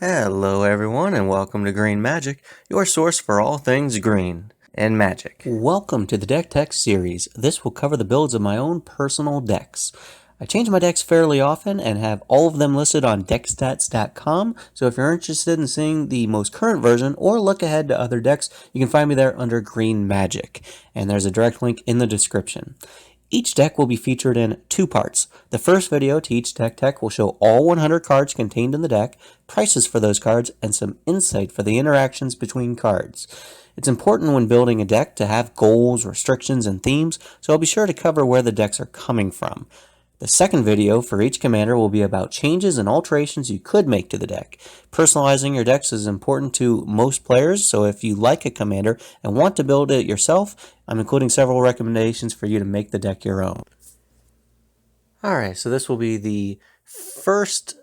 Hello, everyone, and welcome to Green Magic, your source for all things green and magic. Welcome to the Deck Tech series. This will cover the builds of my own personal decks. I change my decks fairly often and have all of them listed on deckstats.com, so if you're interested in seeing the most current version or look ahead to other decks, you can find me there under Green Magic, and there's a direct link in the description. Each deck will be featured in two parts. The first video to each deck tech will show all 100 cards contained in the deck, prices for those cards, and some insight for the interactions between cards. It's important when building a deck to have goals, restrictions, and themes, so I'll be sure to cover where the decks are coming from. The second video for each commander will be about changes and alterations you could make to the deck. Personalizing your decks is important to most players, so if you like a commander and want to build it yourself, I'm including several recommendations for you to make the deck your own. Alright, so this will be the first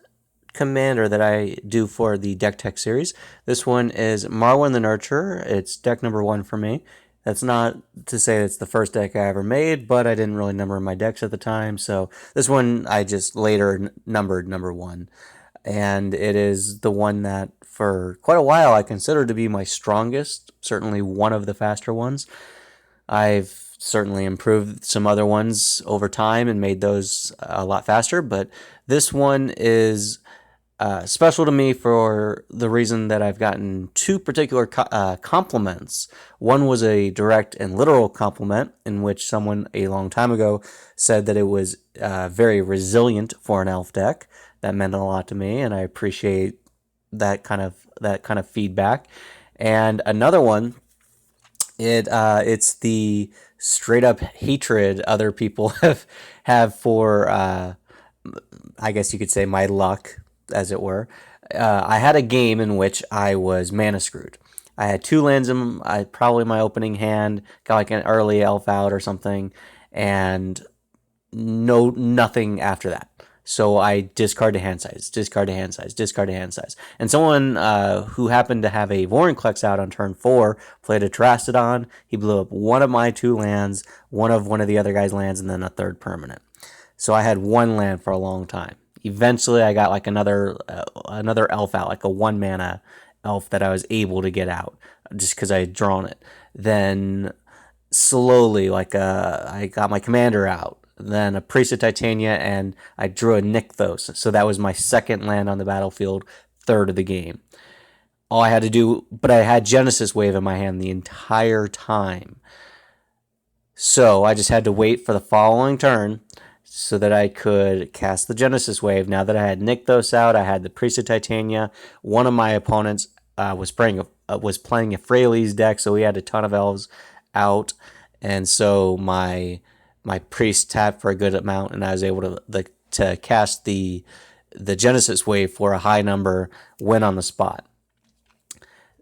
commander that I do for the Deck Tech series. This one is Marwyn the Nurturer. It's deck number 1 for me. That's not to say it's the first deck I ever made, but I didn't really number my decks at the time, so this one I just later numbered number 1. And it is the one that for quite a while I considered to be my strongest, certainly one of the faster ones. I've certainly improved some other ones over time and made those a lot faster, but this one is special to me for the reason that I've gotten two particular compliments. One was a direct and literal compliment, in which someone a long time ago said that it was very resilient for an elf deck. That meant a lot to me, and I appreciate that kind of feedback. And another one, it's the straight up hatred other people have for I guess you could say my luck, as it were. I had a game in which I was mana screwed. I had 2 lands in probably my opening hand, got like an early elf out or something, and nothing after that. So I discard to hand size, discard to hand size, discard to hand size. And someone who happened to have a Vorinclex out on turn 4 played a Terastodon. He blew up one of my 2 lands, one of the other guy's lands, and then a third permanent. So I had 1 land for a long time. Eventually, I got like another elf out, like a 1 mana elf that I was able to get out just because I had drawn it. Then slowly, I got my commander out. Then a Priest of Titania, and I drew a Nykthos. So that was my second land on the battlefield, third of the game. All I had to do, but I had Genesis Wave in my hand the entire time. So I just had to wait for the following turn so that I could cast the Genesis Wave. Now that I had Nykthos out, I had the Priest of Titania. One of my opponents was playing a Fraley's deck, so he had a ton of elves out, and so my priest tapped for a good amount, and I was able to cast the Genesis Wave for a high number, win on the spot.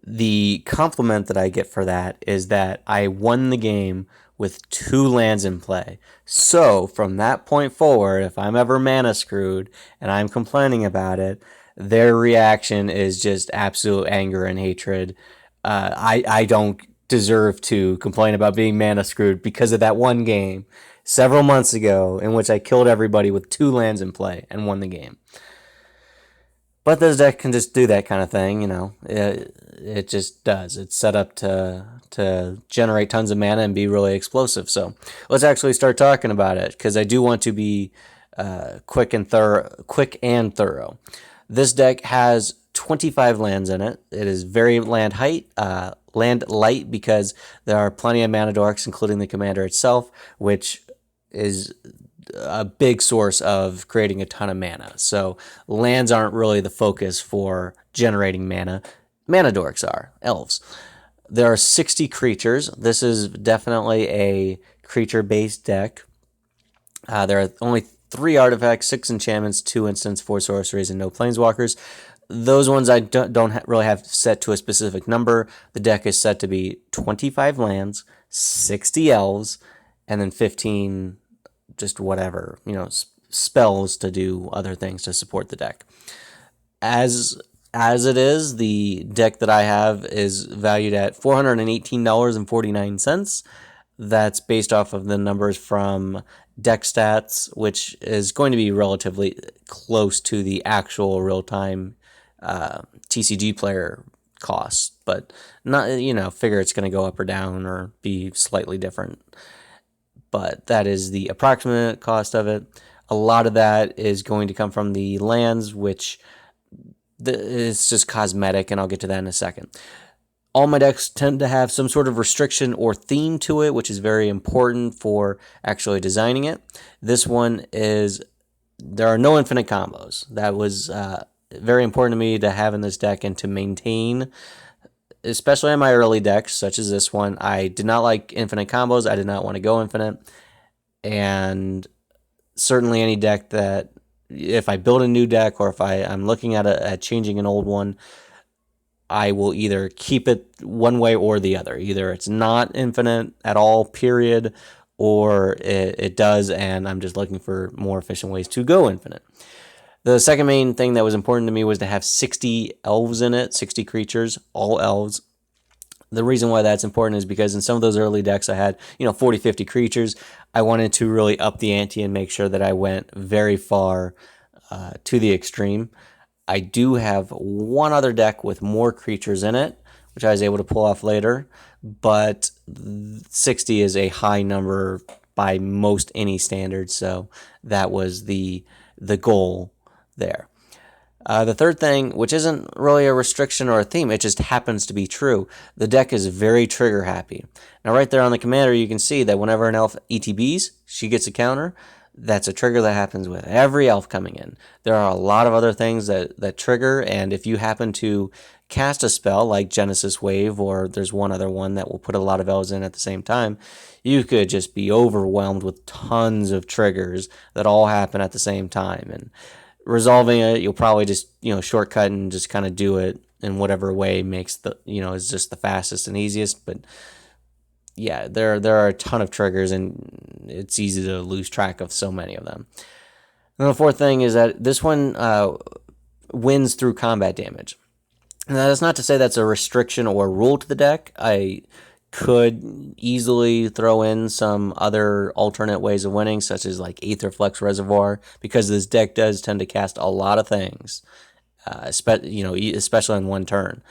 The compliment that I get for that is that I won the game with 2 lands in play. So from that point forward, if I'm ever mana screwed and I'm complaining about it, their reaction is just absolute anger and hatred. I don't deserve to complain about being mana screwed because of that one game several months ago in which I killed everybody with 2 lands in play and won the game. But this deck can just do that kind of thing, you know. It just does. It's set up to generate tons of mana and be really explosive. So let's actually start talking about it, because I do want to be quick and thorough. This deck has 25 lands in it. It is very land light because there are plenty of mana dorks, including the commander itself, which is a big source of creating a ton of mana. So lands aren't really the focus for generating mana. Mana dorks are, elves. There are 60 creatures. This is definitely a creature-based deck. There are only 3 artifacts, 6 enchantments, 2 instants, 4 sorceries, and no planeswalkers. Those ones I don't really have set to a specific number. The deck is set to be 25 lands, 60 elves, and then 15 just whatever, spells to do other things to support the deck. As it is, the deck that I have is valued at $418.49. That's based off of the numbers from Deck Stats, which is going to be relatively close to the actual real-time TCG player costs, but not, figure it's going to go up or down or be slightly different. But that is the approximate cost of it. A lot of that is going to come from the lands, which is just cosmetic, and I'll get to that in a second. All my decks tend to have some sort of restriction or theme to it, which is very important for actually designing it. This one is, there are no infinite combos. That was very important to me to have in this deck and to maintain, especially in my early decks, such as this one. I did not like infinite combos. I did not want to go infinite. And certainly any deck that, if I build a new deck or if I'm looking at changing an old one, I will either keep it one way or the other. Either it's not infinite at all, period, or it does, and I'm just looking for more efficient ways to go infinite. The second main thing that was important to me was to have 60 elves in it, 60 creatures, all elves. The reason why that's important is because in some of those early decks I had, 40, 50 creatures. I wanted to really up the ante and make sure that I went very far to the extreme. I do have one other deck with more creatures in it, which I was able to pull off later, but 60 is a high number by most any standards, so that was the goal there. The third thing, which isn't really a restriction or a theme, it just happens to be true. The deck is very trigger happy. Now right there on the commander, you can see that whenever an elf ETBs, she gets a counter. That's a trigger that happens with every elf coming in. There are a lot of other things that trigger, and if you happen to cast a spell like Genesis Wave, or there's one other one that will put a lot of elves in at the same time, you could just be overwhelmed with tons of triggers that all happen at the same time. And resolving it, you'll probably just, shortcut and just kind of do it in whatever way makes is just the fastest and easiest. But yeah, there are a ton of triggers, and it's easy to lose track of so many of them. And the fourth thing is that this one wins through combat damage. Now, that's not to say that's a restriction or rule to the deck. I could easily throw in some other alternate ways of winning, such as like Aetherflux Reservoir, because this deck does tend to cast a lot of things, especially in one turn.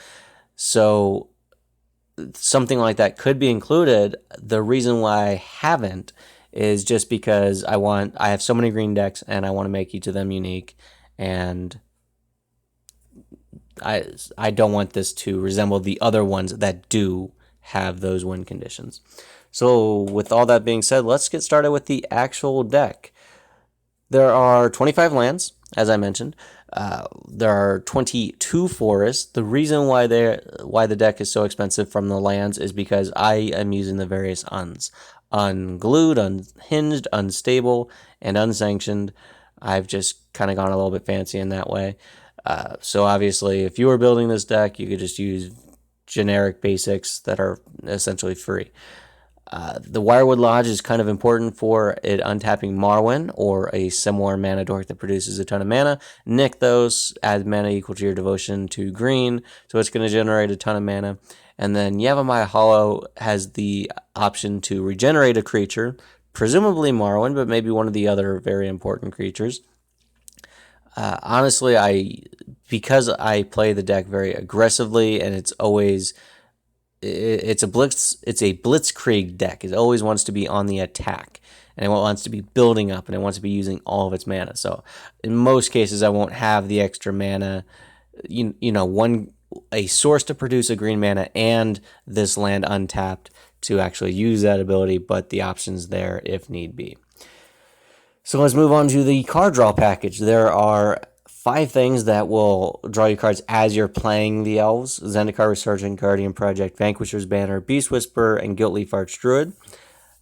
So something like that could be included. The reason why I haven't is just because I have so many green decks and I want to make each of them unique, and I don't want this to resemble the other ones that do have those win conditions. So with all that being said, let's get started with the actual deck. There are 25 lands, as I mentioned. There are 22 forests. The reason why the deck is so expensive from the lands is because I am using the various uns. Unglued, unhinged, unstable, and unsanctioned. I've just kind of gone a little bit fancy in that way. So obviously, if you were building this deck, you could just use generic basics that are essentially free. The Wirewood Lodge is kind of important for it untapping Marwyn or a similar mana dork that produces a ton of mana. Nick those, add mana equal to your devotion to green, so it's going to generate a ton of mana. And then Yavimaya Hollow has the option to regenerate a creature, presumably Marwyn, but maybe one of the other very important creatures. Honestly, because I play the deck very aggressively, and it's a blitzkrieg deck. It always wants to be on the attack, and it wants to be building up, and it wants to be using all of its mana. So in most cases, I won't have the extra mana, a source to produce a green mana and this land untapped to actually use that ability, but the option's there if need be. So let's move on to the card draw package. There are 5 things that will draw you cards as you're playing the Elves: Zendikar Resurgent, Guardian Project, Vanquisher's Banner, Beast Whisperer, and Guiltleaf Archdruid.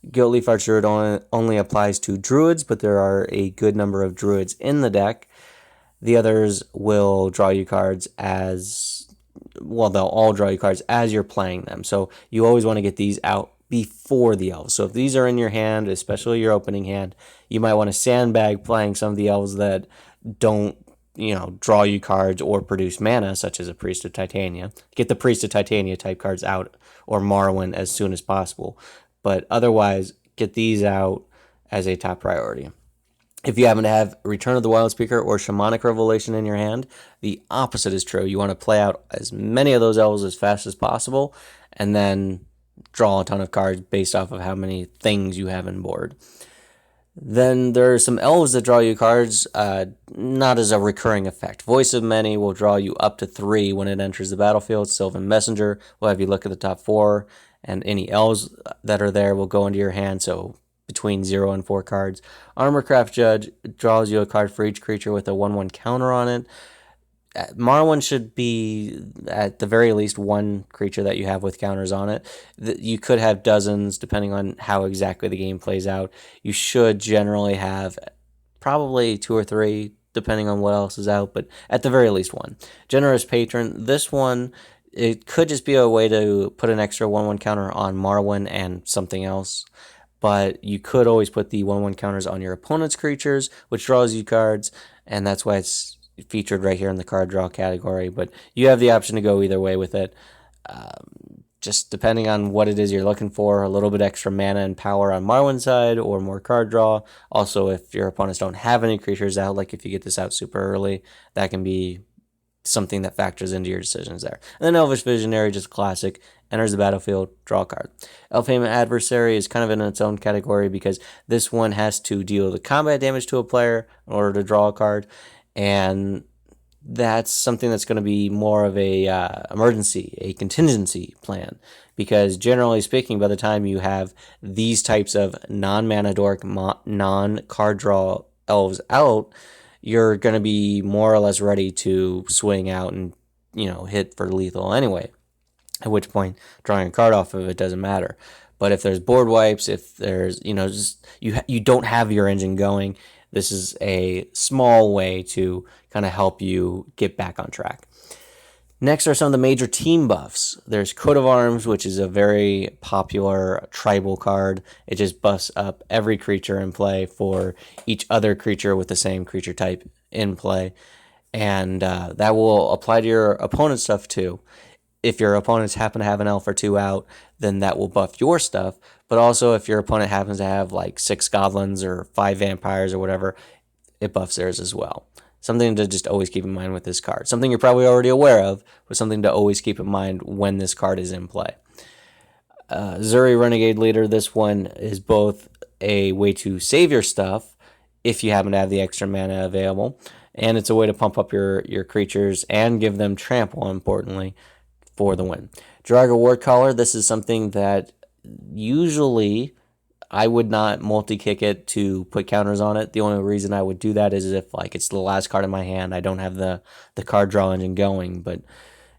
Guiltleaf Archdruid only applies to Druids, but there are a good number of Druids in the deck. The others will draw you cards they'll all draw you cards as you're playing them. So you always want to get these out before the Elves. So if these are in your hand, especially your opening hand, you might want to sandbag playing some of the Elves that don't, draw you cards or produce mana, such as a Priest of Titania. Get the Priest of Titania type cards out, or Marwyn, as soon as possible. But otherwise, get these out as a top priority. If you happen to have Return of the Wild Speaker or Shamanic Revelation in your hand, the opposite is true. You want to play out as many of those elves as fast as possible, and then draw a ton of cards based off of how many things you have on board. Then there are some elves that draw you cards, not as a recurring effect. Voice of Many will draw you up to 3 when it enters the battlefield. Sylvan Messenger will have you look at the top 4, and any elves that are there will go into your hand, so between 0 and 4 cards. Armorcraft Judge draws you a card for each creature with a 1/1 counter on it. Marwyn should be at the very least one creature that you have with counters on it. You could have dozens depending on how exactly the game plays out. You should generally have probably 2 or 3 depending on what else is out, but at the very least one. Generous Patron, this one, it could just be a way to put an extra 1/1 counter on Marwyn and something else. But you could always put the 1/1 counters on your opponent's creatures, which draws you cards, and that's why it's featured right here in the card draw category. But you have the option to go either way with it. Just depending on what it is you're looking for, a little bit extra mana and power on Marwyn's side or more card draw. Also, if your opponents don't have any creatures out, like if you get this out super early, that can be something that factors into your decisions there. And then Elvish Visionary, just classic, enters the battlefield, draw a card. Elfhame Adversary is kind of in its own category because this one has to deal the combat damage to a player in order to draw a card, and that's something that's going to be more of a emergency, a contingency plan, because generally speaking, by the time you have these types of non-mana dork, non-card draw elves out, you're going to be more or less ready to swing out and, hit for lethal anyway, at which point drawing a card off of it doesn't matter. But if there's board wipes, if there's, just you don't have your engine going, this is a small way to kind of help you get back on track. Next are some of the major team buffs. There's Coat of Arms, which is a very popular tribal card. It just buffs up every creature in play for each other creature with the same creature type in play. And that will apply to your opponent's stuff too. If your opponents happen to have an elf or 2 out, then that will buff your stuff. But also, if your opponent happens to have like 6 goblins or 5 vampires or whatever, it buffs theirs as well. Something to just always keep in mind with this card. Something you're probably already aware of, but something to always keep in mind when this card is in play. Zuri Renegade Leader, this one is both a way to save your stuff if you happen to have the extra mana available, and it's a way to pump up your creatures and give them trample, importantly, for the win. Draga Warcaller, this is something that usually I would not multi-kick it to put counters on it. The only reason I would do that is if it's the last card in my hand, I don't have the card draw engine going. But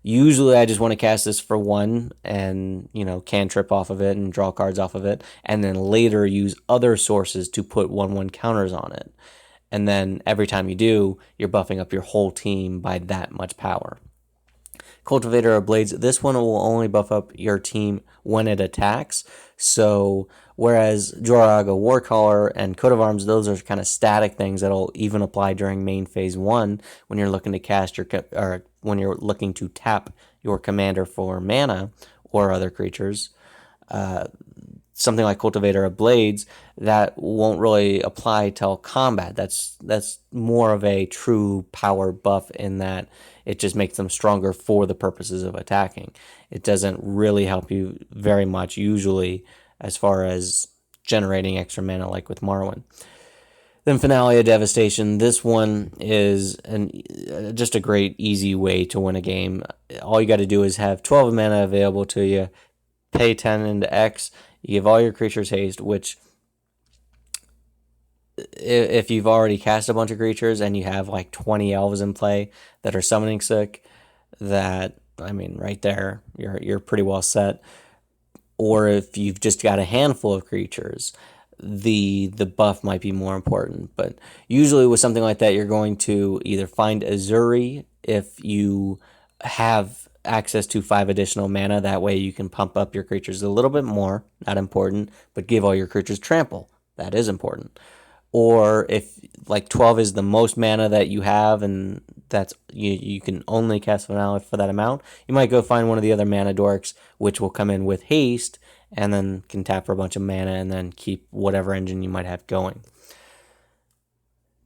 usually I just want to cast this for 1 and, cantrip off of it and draw cards off of it, and then later use other sources to put 1/1 counters on it. And then every time you do, you're buffing up your whole team by that much power. Cultivator of Blades, this one will only buff up your team when it attacks. So whereas Joraga Warcaller and Coat of Arms, those are kind of static things that'll even apply during main phase 1 when you're looking to cast or when you're looking to tap your commander for mana or other creatures. Something like Cultivator of Blades, that won't really apply till combat. That's more of a true power buff in that it just makes them stronger for the purposes of attacking. It doesn't really help you very much usually as far as generating extra mana like with Marwyn. Then Finale of Devastation. This one is just a great, easy way to win a game. All you got to do is have 12 mana available to you, pay 10 into X, you give all your creatures haste, which if you've already cast a bunch of creatures and you have 20 elves in play that are summoning sick, right there, you're pretty well set. Or if you've just got a handful of creatures, the buff might be more important. But usually with something like that, you're going to either find Azuri if you have access to 5 additional mana. That way you can pump up your creatures a little bit more. Not important, but give all your creatures trample. That is important. Or if 12 is the most mana that you have and that's you can only cast Finale for that amount, you might go find one of the other mana dorks, which will come in with haste and then can tap for a bunch of mana and then keep whatever engine you might have going.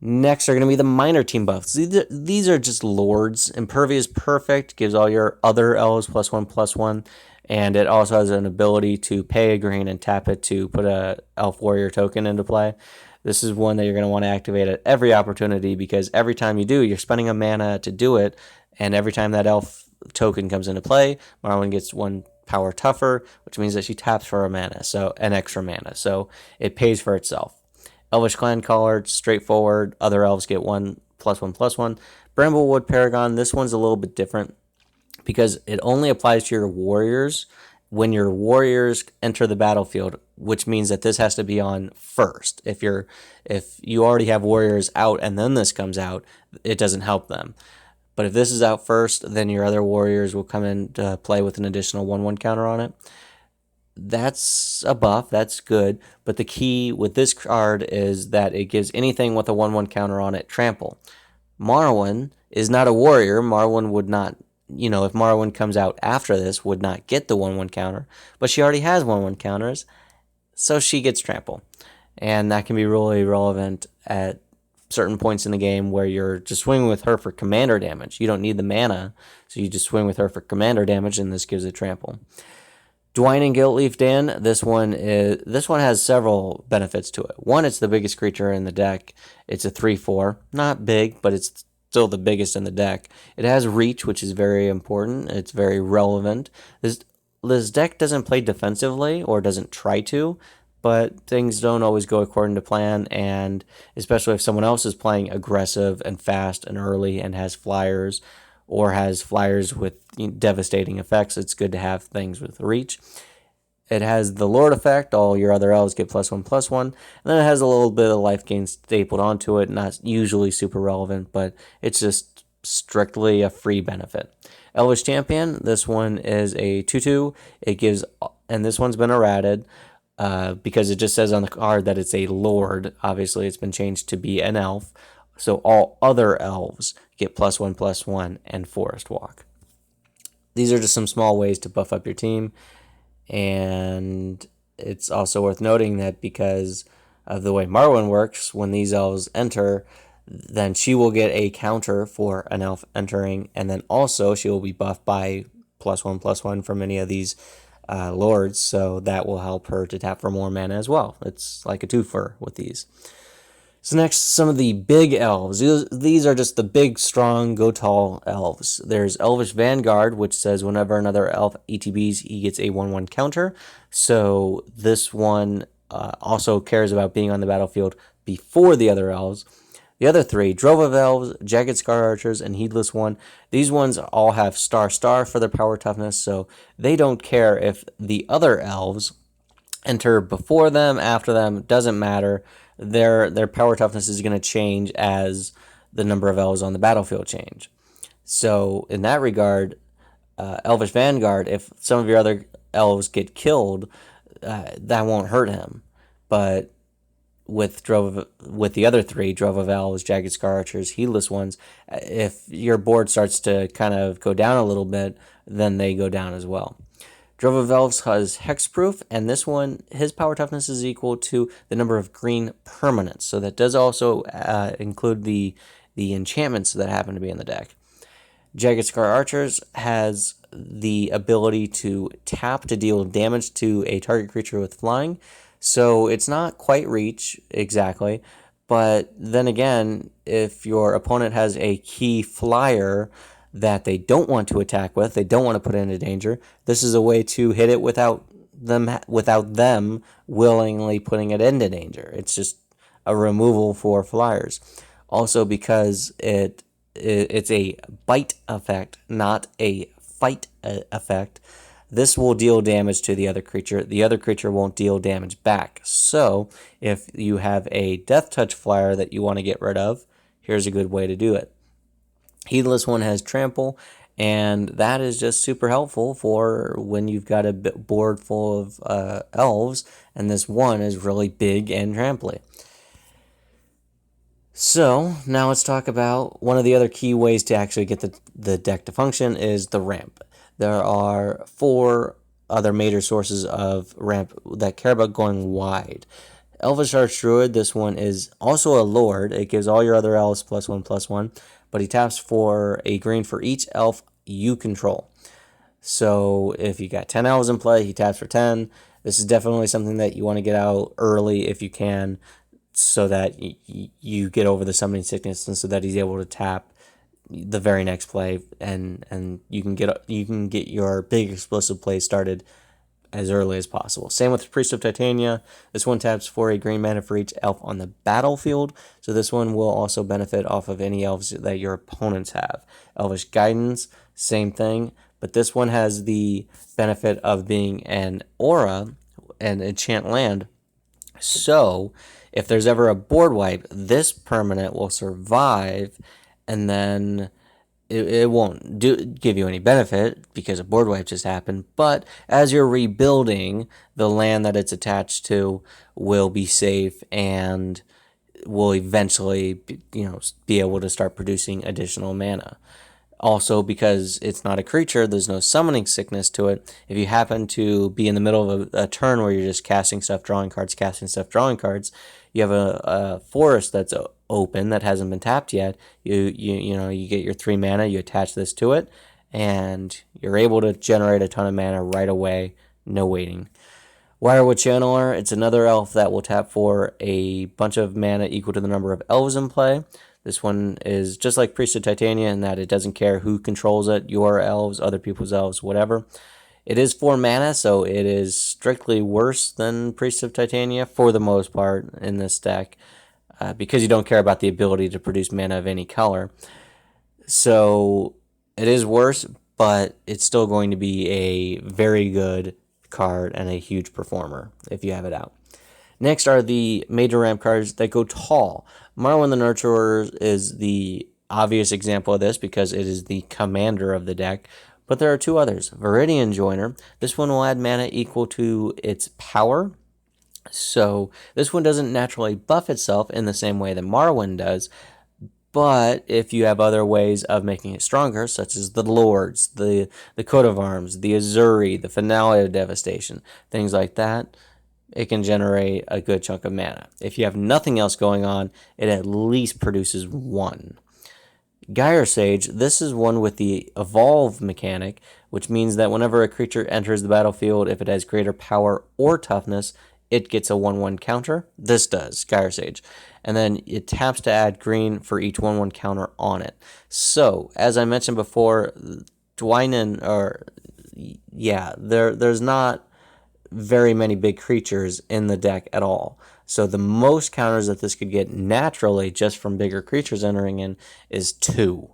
Next are going to be the minor team buffs. These are just lords. Impervious Perfect gives all your other elves +1/+1, and it also has an ability to pay a green and tap it to put a elf warrior token into play. This is one that you're going to want to activate at every opportunity, because every time you do, you're spending a mana to do it, and every time that elf token comes into play, Marwyn gets 1 power tougher, which means that she taps for a mana, so an extra mana. So it pays for itself. Elvish Clan Caller, straightforward. Other elves get 1/1/1. Bramblewood Paragon, this one's a little bit different because it only applies to your warriors when your warriors enter the battlefield, which means that this has to be on first. If you already have warriors out and then this comes out, it doesn't help them. But if this is out first, then your other warriors will come into play with an additional 1/1 counter on it. That's a buff, that's good, but the key with this card is that it gives anything with a 1/1 counter on it trample. Marwyn is not a warrior. Marwyn would not, if Marwyn comes out after this, would not get the 1/1 counter, but she already has 1/1 counters, so she gets trample. And that can be really relevant at certain points in the game where you're just swinging with her for commander damage. You don't need the mana, so you just swing with her for commander damage, and this gives it trample. Dwyne Guiltleaf Dan, this one has several benefits to it. One, it's the biggest creature in the deck. It's a 3/4, not big, but it's still the biggest in the deck. It has reach, which is very important. It's very relevant. This deck doesn't play defensively, or doesn't try to, but things don't always go according to plan, and especially if someone else is playing aggressive and fast and early and has flyers, or has flyers with devastating effects, it's good to have things with reach. It has the Lord effect. All your other elves get +1/+1. And then it has a little bit of life gain stapled onto it. Not usually super relevant, but it's just strictly a free benefit. Elvish Champion. This one is a 2/2. It gives, and this one's been errated because it just says on the card that it's a Lord. Obviously, it's been changed to be an elf. So all other elves get +1/+1 and Forest Walk. These are just some small ways to buff up your team. And it's also worth noting that because of the way Marwyn works, when these elves enter, then she will get a counter for an elf entering, and then also she will be buffed by +1/+1 from any of these lords, so that will help her to tap for more mana as well. It's like a twofer with these. So next, some of the big elves. These are just the big, strong, go tall elves. There's Elvish Vanguard, which says whenever another elf ETBs, he gets a 1/1 counter. So this one also cares about being on the battlefield before the other elves. The other three, Drove of Elves, Jagged Scar Archers, and Heedless One, these ones all have star for their power toughness, so they don't care if the other elves enter before them, after them, doesn't matter. Their power toughness is going to change as the number of elves on the battlefield change. So in that regard, Elvish Vanguard, if some of your other elves get killed, that won't hurt him. But with the other three, Drove of Elves, Jagged Scar Archers, Heedless Ones, if your board starts to kind of go down a little bit, then they go down as well. Drove of Elves has Hexproof, and this one, his power toughness is equal to the number of green permanents. So that does also include the enchantments that happen to be in the deck. Jagged Scar Archers has the ability to tap to deal damage to a target creature with flying. So it's not quite reach exactly, but then again, if your opponent has a key flyer that they don't want to attack with, they don't want to put into danger, this is a way to hit it without them willingly putting it into danger. It's just a removal for flyers. Also, because it's a bite effect, not a fight effect, this will deal damage to the other creature. The other creature won't deal damage back. So if you have a Death Touch flyer that you want to get rid of, here's a good way to do it. Heedless One has Trample, and that is just super helpful for when you've got a board full of elves, and this one is really big and tramply. So now let's talk about one of the other key ways to actually get the deck to function is the ramp. There are 4 other major sources of ramp that care about going wide. Elvish Archdruid, this one is also a Lord. It gives all your other elves +1/+1, but he taps for a green for each elf you control. So if you got 10 elves in play, he taps for 10. This is definitely something that you want to get out early if you can, so that you get over the summoning sickness, and so that he's able to tap the very next play, and you can get your big explosive play started as early as possible. Same with Priest of Titania. This one taps for a green mana for each elf on the battlefield, so this one will also benefit off of any elves that your opponents have. Elvish Guidance, same thing, but this one has the benefit of being an aura and enchant land. So if there's ever a board wipe, this permanent will survive, and then it won't give you any benefit because a board wipe just happened, but as you're rebuilding, the land that it's attached to will be safe and will eventually be able to start producing additional mana. Also, because it's not a creature, there's no summoning sickness to it. If you happen to be in the middle of a turn where you're just casting stuff, drawing cards, casting stuff, drawing cards, you have a forest that's open that hasn't been tapped yet. You get your 3 mana, you attach this to it, and you're able to generate a ton of mana right away, no waiting. Wirewood Channeler, it's another elf that will tap for a bunch of mana equal to the number of elves in play. This one is just like Priest of Titania in that it doesn't care who controls it, your elves, other people's elves, whatever. It is 4 mana, so it is strictly worse than Priest of Titania for the most part in this deck, because you don't care about the ability to produce mana of any color. So it is worse, but it's still going to be a very good card and a huge performer if you have it out. Next are the major ramp cards that go tall. Marwyn the Nurturer is the obvious example of this because it is the commander of the deck, but there are 2 others. Viridian Joiner, this one will add mana equal to its power, so this one doesn't naturally buff itself in the same way that Marwyn does, but if you have other ways of making it stronger, such as the Lords, the Coat of Arms, the Azuri, the Finale of Devastation, things like that, it can generate a good chunk of mana. If you have nothing else going on, it at least produces 1. Gyre Sage, this is one with the Evolve mechanic, which means that whenever a creature enters the battlefield, if it has greater power or toughness, it gets a 1/1 counter. This does, Gyre Sage. And then it taps to add green for each 1/1 counter on it. So, as I mentioned before, there's not very many big creatures in the deck at all. So the most counters that this could get naturally just from bigger creatures entering in is 2.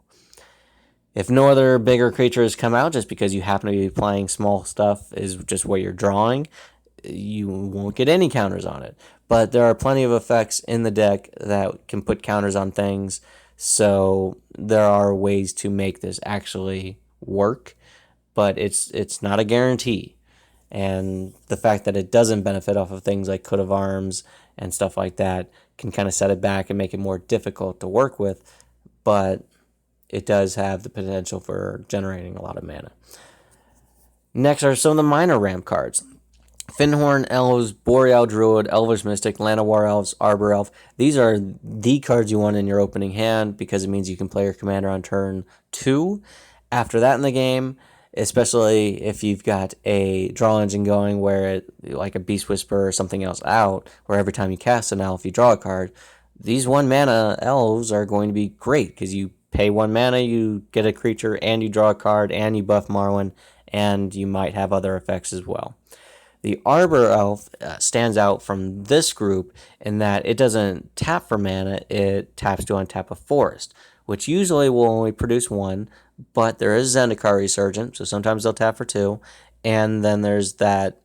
If no other bigger creatures come out, just because you happen to be playing small stuff is just what you're drawing, you won't get any counters on it. But there are plenty of effects in the deck that can put counters on things, so there are ways to make this actually work, but it's not a guarantee. And the fact that it doesn't benefit off of things like Coat of Arms and stuff like that can kind of set it back and make it more difficult to work with, but it does have the potential for generating a lot of mana. Next are some of the minor ramp cards. Fyndhorn Elves, Boreal Druid, Elvish Mystic, Llanowar Elves, Arbor Elf. These are the cards you want in your opening hand because it means you can play your commander on turn 2. After that in the game, especially if you've got a draw engine going where it, like a Beast Whisperer or something else out, where every time you cast an elf you draw a card, these 1 mana elves are going to be great because you pay 1 mana, you get a creature, and you draw a card, and you buff Marwyn, and you might have other effects as well. The Arbor Elf stands out from this group in that it doesn't tap for mana, it taps to untap a forest, which usually will only produce 1, but there is Zendikar Resurgent, so sometimes they'll tap for 2, and then there's that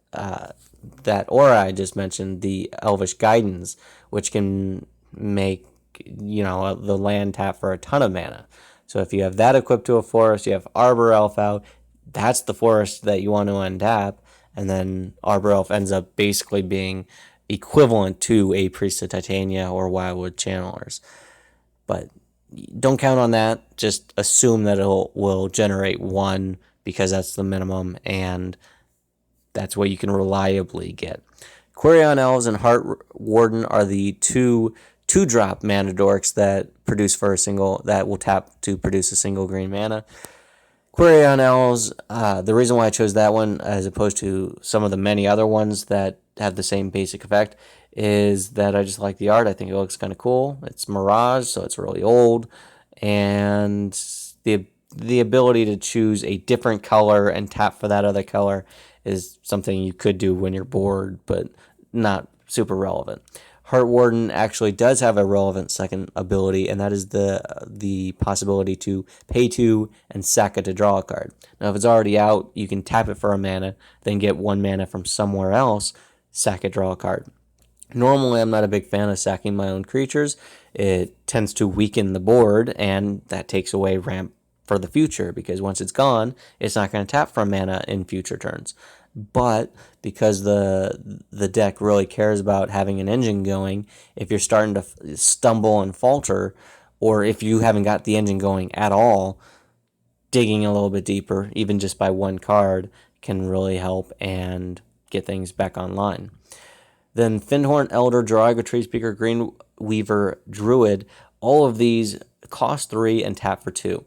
aura I just mentioned, the Elvish Guidance, which can make the land tap for a ton of mana. So if you have that equipped to a forest, you have Arbor Elf out, that's the forest that you want to untap, and then Arbor Elf ends up basically being equivalent to a Priest of Titania or Wirewood Channelers. But don't count on that. Just assume that it will generate 1 because that's the minimum, and that's what you can reliably get. Quirion Elves and Heart Warden are the two-drop mana dorks that produce for a single, that will tap to produce a single green mana. Quirion Elves, the reason why I chose that one as opposed to some of the many other ones that have the same basic effect is that I just like the art. I think it looks kind of cool. It's Mirage, so it's really old, and the ability to choose a different color and tap for that other color is something you could do when you're bored, but not super relevant. Heart Warden actually does have a relevant second ability, and that is the possibility to pay 2 and sack it to draw a card. Now, if it's already out, you can tap it for a mana, then get 1 mana from somewhere else, sack it, draw a card. Normally, I'm not a big fan of sacking my own creatures. It tends to weaken the board, and that takes away ramp for the future, because once it's gone, it's not going to tap for mana in future turns. But because the deck really cares about having an engine going, if you're starting to stumble and falter, or if you haven't got the engine going at all, digging a little bit deeper, even just by 1 card, can really help and get things back online. Then Fyndhorn Elder, Jaraga Treespeaker, Greenweaver Druid, all of these cost 3 and tap for 2.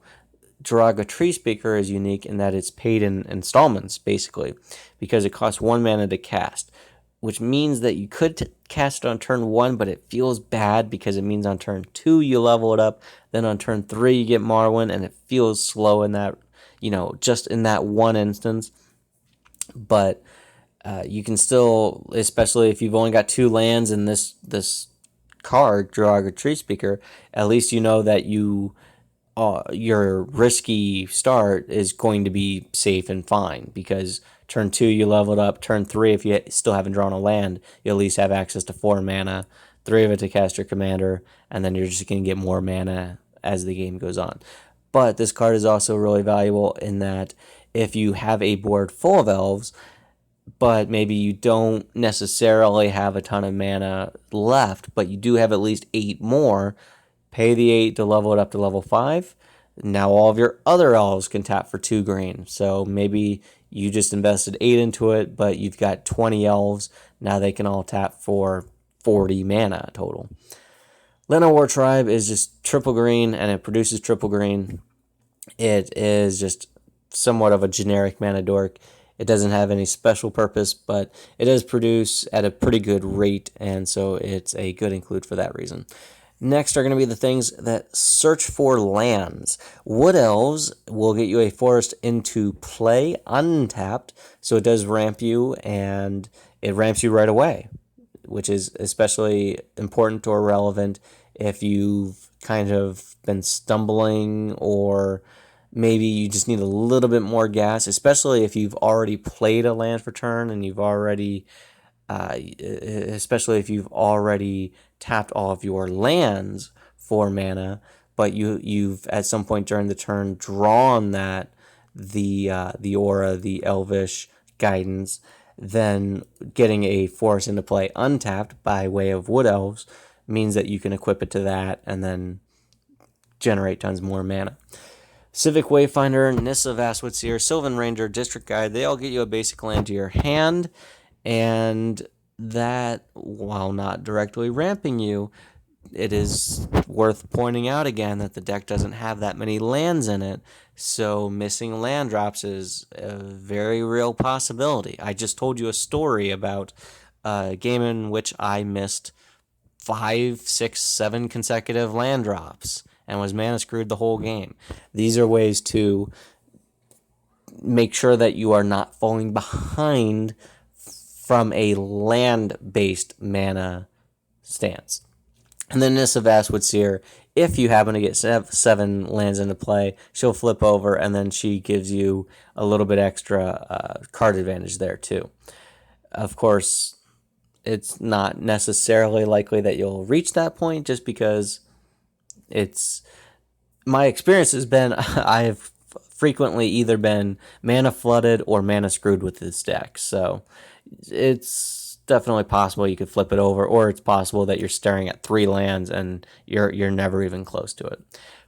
Jaraga Treespeaker is unique in that it's paid in installments, basically, because it costs 1 mana to cast, which means that you could cast it on turn 1, but it feels bad because it means on turn 2 you level it up, then on turn 3 you get Marwyn, and it feels slow in that, just in that one instance. But you can still, especially if you've only got 2 lands in this card, Jaraga Treespeaker, at least you know that your risky start is going to be safe and fine, because turn 2 you leveled up, turn 3 if you still haven't drawn a land, you at least have access to 4 mana, 3 of it to cast your commander, and then you're just going to get more mana as the game goes on. But this card is also really valuable in that if you have a board full of elves, but maybe you don't necessarily have a ton of mana left, but you do have at least 8 more, pay the 8 to level it up to level 5. Now all of your other elves can tap for 2 green. So maybe you just invested 8 into it, but you've got 20 elves. Now they can all tap for 40 mana total. Llanowar Tribe is just triple green, and it produces triple green. It is just somewhat of a generic mana dork. It doesn't have any special purpose, but it does produce at a pretty good rate, and so it's a good include for that reason. Next are going to be the things that search for lands. Wood Elves will get you a forest into play untapped, so it does ramp you, and it ramps you right away, which is especially important or relevant if you've kind of been stumbling, or maybe you just need a little bit more gas, especially if you've already played a land for turn and you've already especially if you've already tapped all of your lands for mana, but you've at some point during the turn drawn the aura, the Elvish guidance, then getting a forest into play untapped by way of Wood Elves means that you can equip it to that and then generate tons more mana. Civic Wayfinder, Nissa Vastwood Seer, Sylvan Ranger, District Guide, they all get you a basic land to your hand, and that, while not directly ramping you, it is worth pointing out again that the deck doesn't have that many lands in it, so missing land drops is a very real possibility. I just told you a story about a game in which I missed 5, 6, 7 consecutive land drops and was mana screwed the whole game. These are ways to make sure that you are not falling behind from a land-based mana stance. And then Nissa Vastwood Seer, if you happen to get 7 lands into play, she'll flip over, and then she gives you a little bit extra card advantage there too. Of course, it's not necessarily likely that you'll reach that point, just because my experience has been I've frequently either been mana flooded or mana screwed with this deck. So it's definitely possible you could flip it over, or it's possible that you're staring at 3 lands and you're never even close to it.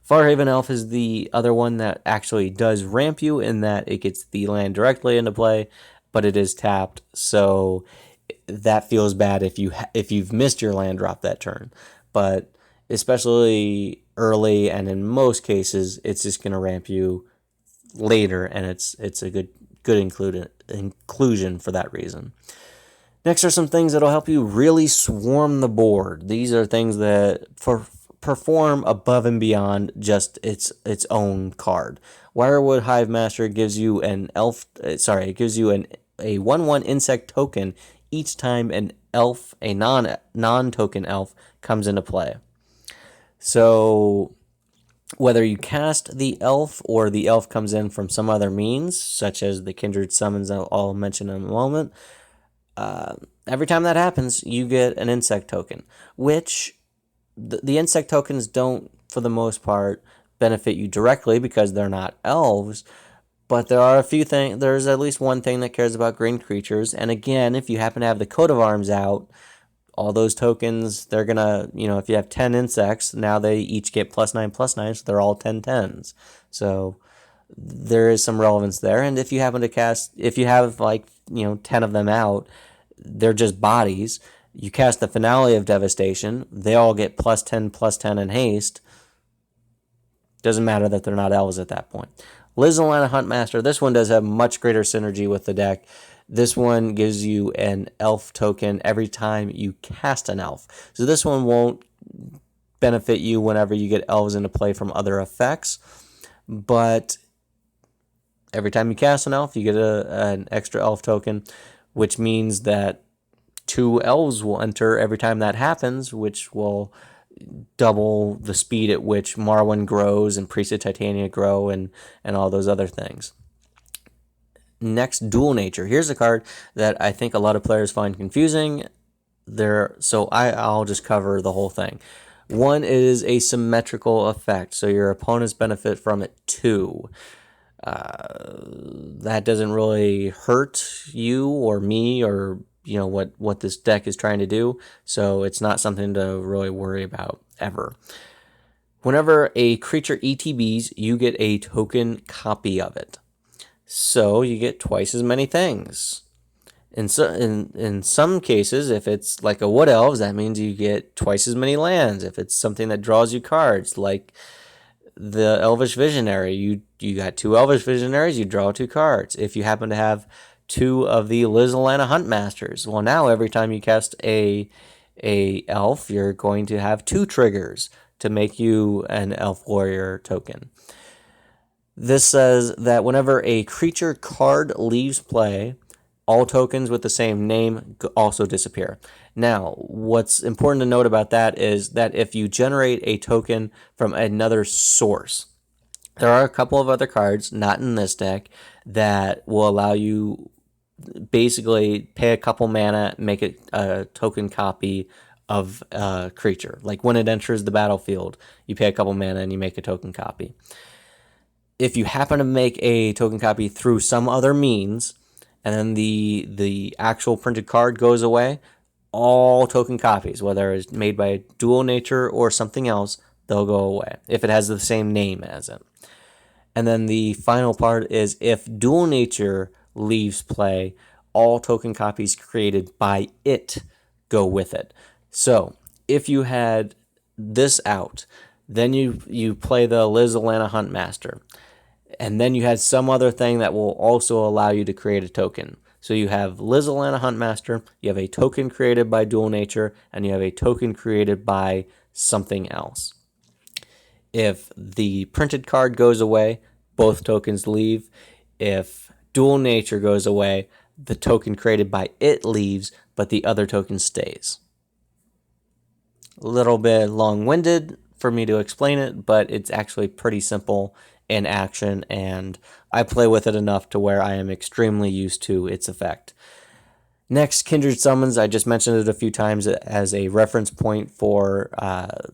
Farhaven Elf is the other one that actually does ramp you in that it gets the land directly into play, but it is tapped, so that feels bad if you've missed your land drop that turn. But especially early, and in most cases, it's just going to ramp you later, and it's a good inclusion for that reason. Next are some things that'll help you really swarm the board. These are things that perform above and beyond just its own card. Wirewood Hivemaster gives you an elf. It gives you a 1/1 insect token each time an elf, a non-token elf, comes into play. So whether you cast the elf or the elf comes in from some other means, such as the kindred summons I'll mention in a moment, every time that happens, you get an insect token, which the insect tokens don't, for the most part, benefit you directly because they're not elves. But there are a few things. There's at least one thing that cares about green creatures. And again, if you happen to have the coat of arms out, all those tokens, they're gonna, if you have 10 insects, now they each get +9/+9, so they're all 10/10s. So there is some relevance there. And if you happen to if you have 10 of them out, they're just bodies. You cast the Finale of Devastation, they all get +10/+10 in haste. Doesn't matter that they're not elves at that point. Lizalana Huntmaster, this one does have much greater synergy with the deck. This one gives you an elf token every time you cast an elf. So this one won't benefit you whenever you get elves into play from other effects, but every time you cast an elf, you get an extra elf token, which means that 2 elves will enter every time that happens, which will double the speed at which Marwyn grows and Priest of Titania grow and all those other things. Next, Dual Nature. Here's a card that I think a lot of players find confusing. So I'll just cover the whole thing. One is a symmetrical effect, so your opponents benefit from it too. That doesn't really hurt you or me or what this deck is trying to do, so it's not something to really worry about ever. Whenever a creature ETBs, you get a token copy of it, so you get twice as many things. In some cases, if it's like a Wood Elves, that means you get twice as many lands. If it's something that draws you cards, like the Elvish Visionary, you got 2 Elvish Visionaries, you draw 2 cards. If you happen to have 2 of the Lizalana Huntmasters, well, now every time you cast a elf, you're going to have 2 triggers to make you an Elf Warrior token. This says that whenever a creature card leaves play, all tokens with the same name also disappear. Now, what's important to note about that is that if you generate a token from another source, there are a couple of other cards, not in this deck, that will allow you basically pay a couple mana, make it a token copy of a creature. Like when it enters the battlefield, you pay a couple mana and you make a token copy. If you happen to make a token copy through some other means, and then the actual printed card goes away, all token copies, whether it's made by Dual Nature or something else, they'll go away if it has the same name as it. And then the final part is if Dual Nature leaves play, all token copies created by it go with it. So if you had this out, then you play the Lizalana Huntmaster, and then you had some other thing that will also allow you to create a token. So you have Lizalana Huntmaster, you have a token created by Dual Nature, and you have a token created by something else. If the printed card goes away, both tokens leave. If Dual Nature goes away, the token created by it leaves, but the other token stays. A little bit long-winded for me to explain it, but it's actually pretty simple in action, and I play with it enough to where I am extremely used to its effect. Next, Kindred Summons. I just mentioned it a few times as a reference point for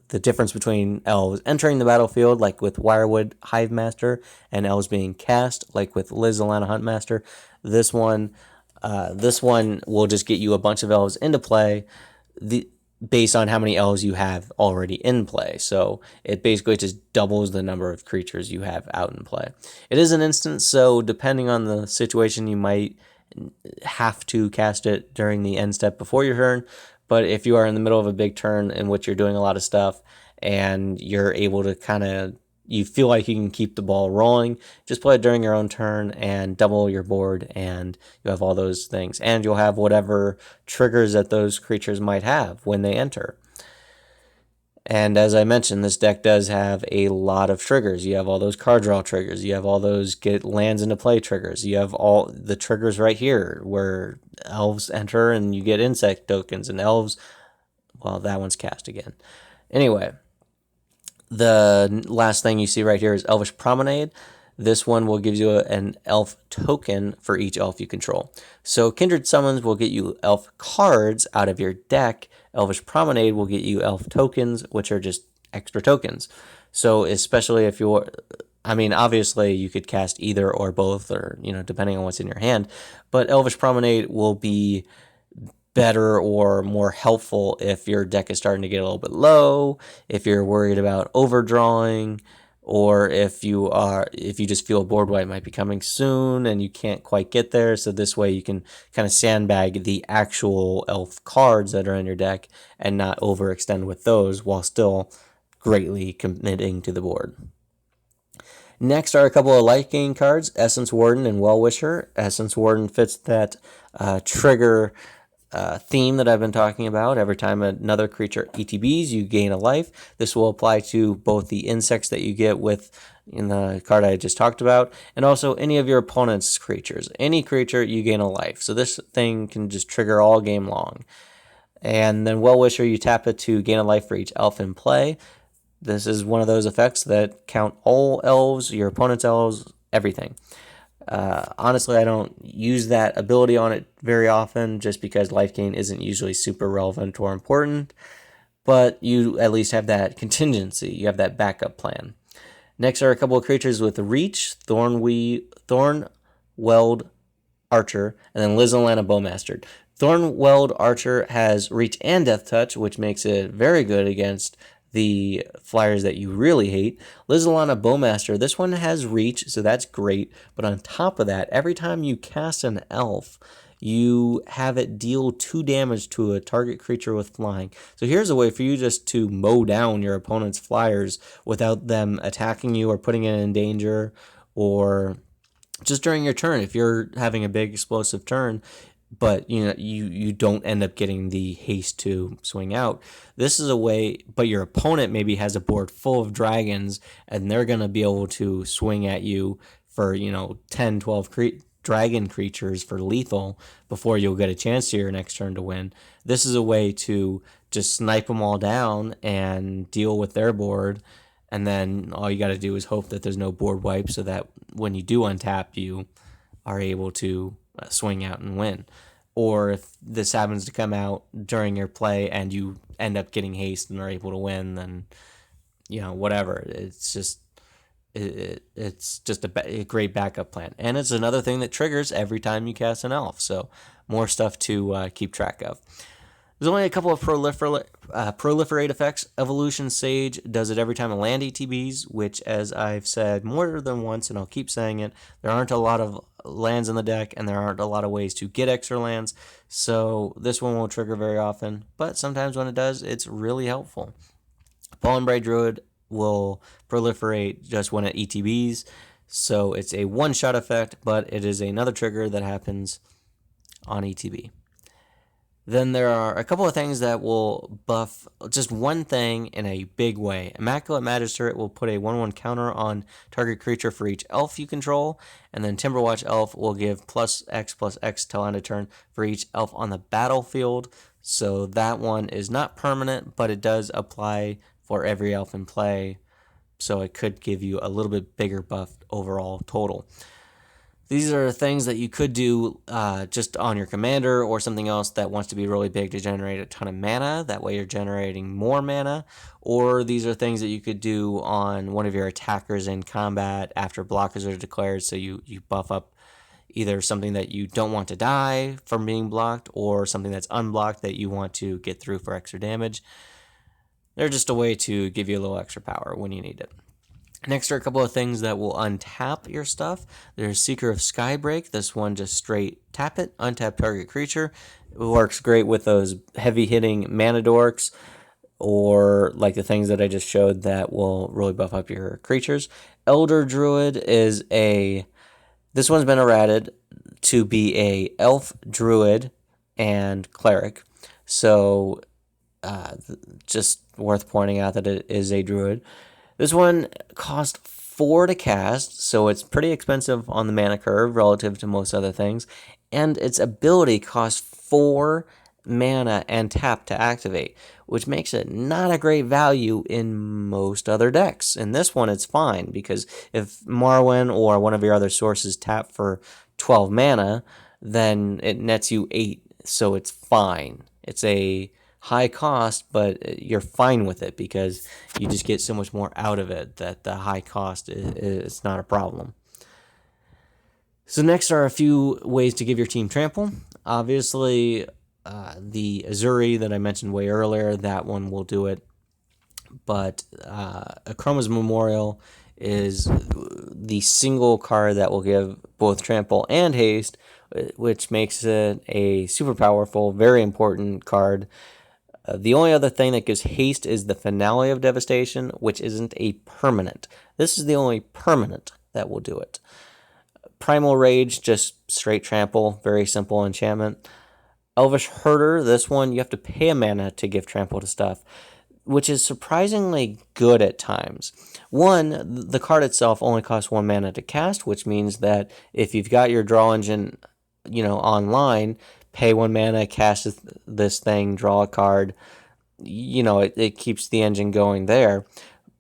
the difference between elves entering the battlefield, like with Wirewood Hivemaster, and elves being cast, like with Lizalana Huntmaster. This one will just get you a bunch of elves into play based on how many elves you have already in play. So it basically just doubles the number of creatures you have out in play. It is an instant, so depending on the situation, you might have to cast it during the end step before your turn. But if you are in the middle of a big turn in which you're doing a lot of stuff and you're able to you feel like you can keep the ball rolling, just play it during your own turn and double your board, and you have all those things. And you'll have whatever triggers that those creatures might have when they enter. And as I mentioned, this deck does have a lot of triggers. You have all those card draw triggers. You have all those get lands into play triggers. You have all the triggers right here where elves enter and you get insect tokens, and elves, well, that one's cast again. Anyway, the last thing you see right here is Elvish Promenade. This one will give you an elf token for each elf you control. So Kindred Summons will get you elf cards out of your deck. Elvish Promenade will get you elf tokens, which are just extra tokens. So especially if you're, obviously you could cast either or both, or, depending on what's in your hand, but Elvish Promenade will be better or more helpful if your deck is starting to get a little bit low, if you're worried about overdrawing, or if you just feel a board wipe might be coming soon and you can't quite get there. So this way you can kind of sandbag the actual elf cards that are in your deck and not overextend with those while still greatly committing to the board. Next are a couple of light gain cards, Essence Warden and Well-Wisher. Essence Warden fits that trigger theme that I've been talking about. Every time another creature ETBs, you gain a life. This will apply to both the insects that you get in the card I just talked about, and also any of your opponent's creatures. Any creature, you gain a life. So this thing can just trigger all game long. And then Well-Wisher, you tap it to gain a life for each elf in play. This is one of those effects that count all elves, your opponent's elves, everything. Honestly, I don't use that ability on it very often just because life gain isn't usually super relevant or important, but you at least have that contingency. You have that backup plan. Next are a couple of creatures with reach, Thornweld Archer, and then Lizalana Bowmaster. Thornweld Archer has reach and death touch, which makes it very good against the flyers that you really hate. Lizalana Bowmaster, this one has reach, so that's great. But on top of that, every time you cast an elf, you have it deal 2 damage to a target creature with flying. So here's a way for you just to mow down your opponent's flyers without them attacking you or putting it in danger, or just during your turn. If you're having a big explosive turn, but you don't end up getting the haste to swing out, this is a way. But your opponent maybe has a board full of dragons and they're going to be able to swing at you for 10, 12 dragon creatures for lethal before you'll get a chance to your next turn to win. This is a way to just snipe them all down and deal with their board, and then all you got to do is hope that there's no board wipe, so that when you do untap, you are able to swing out and win. Or if this happens to come out during your play and you end up getting haste and are able to win, then whatever. It's just a great backup plan, and it's another thing that triggers every time you cast an elf. So more stuff to keep track of. There's only a couple of proliferate effects. Evolution Sage does it every time a land ETBs, which, as I've said more than once, and I'll keep saying it, there aren't a lot of lands in the deck, and there aren't a lot of ways to get extra lands, so this one won't trigger very often, but sometimes when it does, it's really helpful. Pollen Braid Druid will proliferate just when it ETBs, so it's a one-shot effect, but it is another trigger that happens on ETB. Then there are a couple of things that will buff just one thing in a big way. Immaculate Magistrate will put a 1/1 counter on target creature for each elf you control, and then Timberwatch Elf will give +X till end of turn for each elf on the battlefield. So that one is not permanent, but it does apply for every elf in play, so it could give you a little bit bigger buff overall total. These are things that you could do just on your commander or something else that wants to be really big to generate a ton of mana. That way you're generating more mana. Or these are things that you could do on one of your attackers in combat after blockers are declared, so you buff up either something that you don't want to die from being blocked or something that's unblocked that you want to get through for extra damage. They're just a way to give you a little extra power when you need it. Next are a couple of things that will untap your stuff. There's Seeker of Skybreak. This one just straight tap it, untap target creature. It works great with those heavy hitting mana dorks, or like the things that I just showed that will really buff up your creatures. Elder Druid is this one's been errated to be a elf, druid, and cleric. So just worth pointing out that it is a druid. This one costs 4 to cast, so it's pretty expensive on the mana curve relative to most other things. And its ability costs 4 mana and tap to activate, which makes it not a great value in most other decks. In this one, it's fine, because if Marwyn or one of your other sources tap for 12 mana, then it nets you 8, so it's fine. It's a high cost, but you're fine with it because you just get so much more out of it that the high cost is not a problem. So next are a few ways to give your team trample. Obviously, the Azuri that I mentioned way earlier, that one will do it. But Akroma's Memorial is the single card that will give both trample and haste, which makes it a super powerful, very important card. The only other thing that gives haste is the Finale of Devastation, which isn't a permanent. This is the only permanent that will do it. Primal Rage, just straight trample, very simple enchantment. Elvish Herder, this one you have to pay a mana to give trample to stuff, which is surprisingly good at times. One, the card itself only costs 1 mana to cast, which means that if you've got your draw engine, online, pay 1 mana, cast this thing, draw a card, it keeps the engine going there.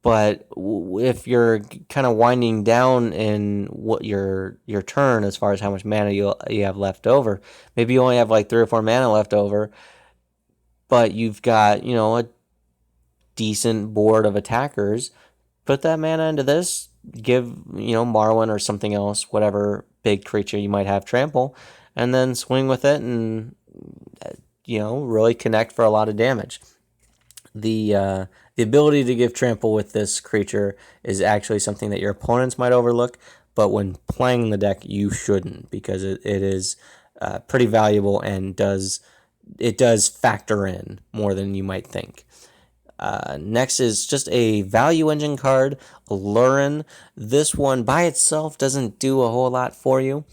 But if you're kind of winding down in what your turn as far as how much mana you have left over, maybe you only have like 3 or 4 mana left over, but you've got, a decent board of attackers, put that mana into this, give, Marwyn or something else, whatever big creature you might have trample, and then swing with it and, really connect for a lot of damage. The ability to give trample with this creature is actually something that your opponents might overlook, but when playing the deck, you shouldn't, because it is pretty valuable and does factor in more than you might think. Next is just a value engine card, Aluren. This one by itself doesn't do a whole lot for you,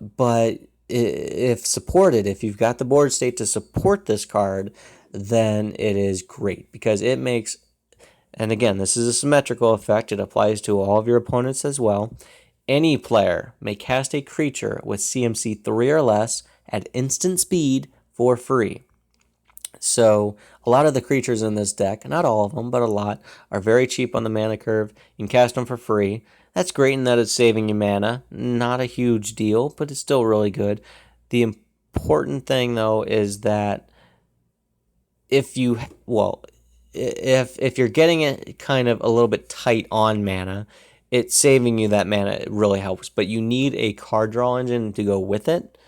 but if supported, if you've got the board state to support this card, then it is great, because it makes, and again, this is a symmetrical effect, it applies to all of your opponents as well. Any player may cast a creature with CMC 3 or less at instant speed for free. So a lot of the creatures in this deck, not all of them, but a lot, are very cheap on the mana curve. You can cast them for free. That's great in that it's saving you mana. Not a huge deal, but it's still really good. The important thing, though, is that if you're getting it kind of a little bit tight on mana, it's saving you that mana. It really helps. But you need a card draw engine to go with it,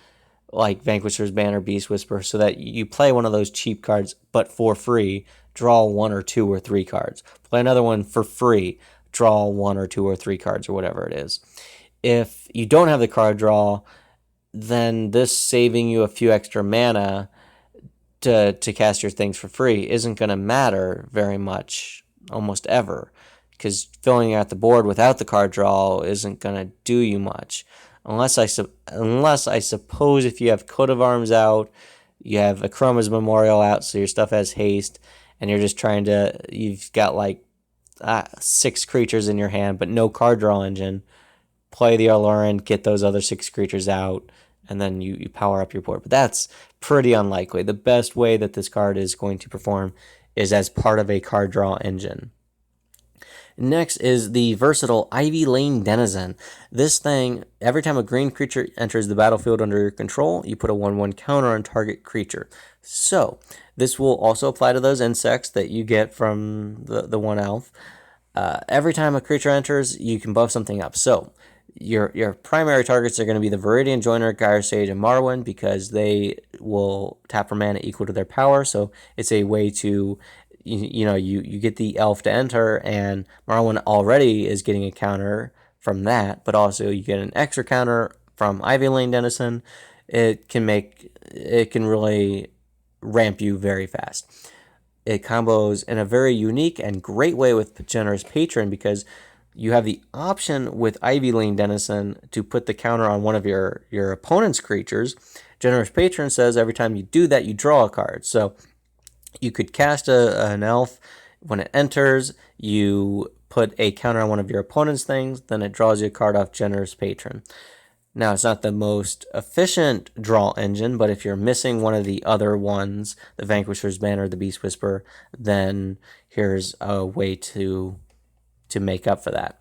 like Vanquisher's Banner, Beast Whisper, so that you play one of those cheap cards, but for free, draw 1 or 2 or 3 cards. Play another one for free, draw 1 or 2 or 3 cards, or whatever it is. If you don't have the card draw, then this saving you a few extra mana to cast your things for free isn't going to matter very much, almost ever, because filling out the board without the card draw isn't going to do you much. Unless I suppose if you have Coat of Arms out, you have Akroma's Memorial out, so your stuff has haste, and you've got like 6 creatures in your hand, but no card draw engine. Play the Aluren, get those other 6 creatures out, and then you power up your board. But that's pretty unlikely. The best way that this card is going to perform is as part of a card draw engine. Next is the versatile Ivy Lane Denizen. This thing, every time a green creature enters the battlefield under your control, you put a 1/1 counter on target creature. So, this will also apply to those insects that you get from the one elf. Every time a creature enters, you can buff something up. So, your primary targets are going to be the Viridian Joiner, Gyre Sage, and Marwyn, because they will tap for mana equal to their power. So, it's a way to you get the elf to enter, and Marwyn already is getting a counter from that, but also you get an extra counter from Ivy Lane Denizen. It can really ramp you very fast. It combos in a very unique and great way with Generous Patron, because you have the option with Ivy Lane Denizen to put the counter on one of your opponent's creatures. Generous Patron says every time you do that, you draw a card. So you could cast an elf. When it enters, you put a counter on one of your opponent's things, then it draws you a card off Generous Patron. Now, it's not the most efficient draw engine, but if you're missing one of the other ones, the Vanquisher's Banner, the Beast Whisperer, then here's a way to make up for that.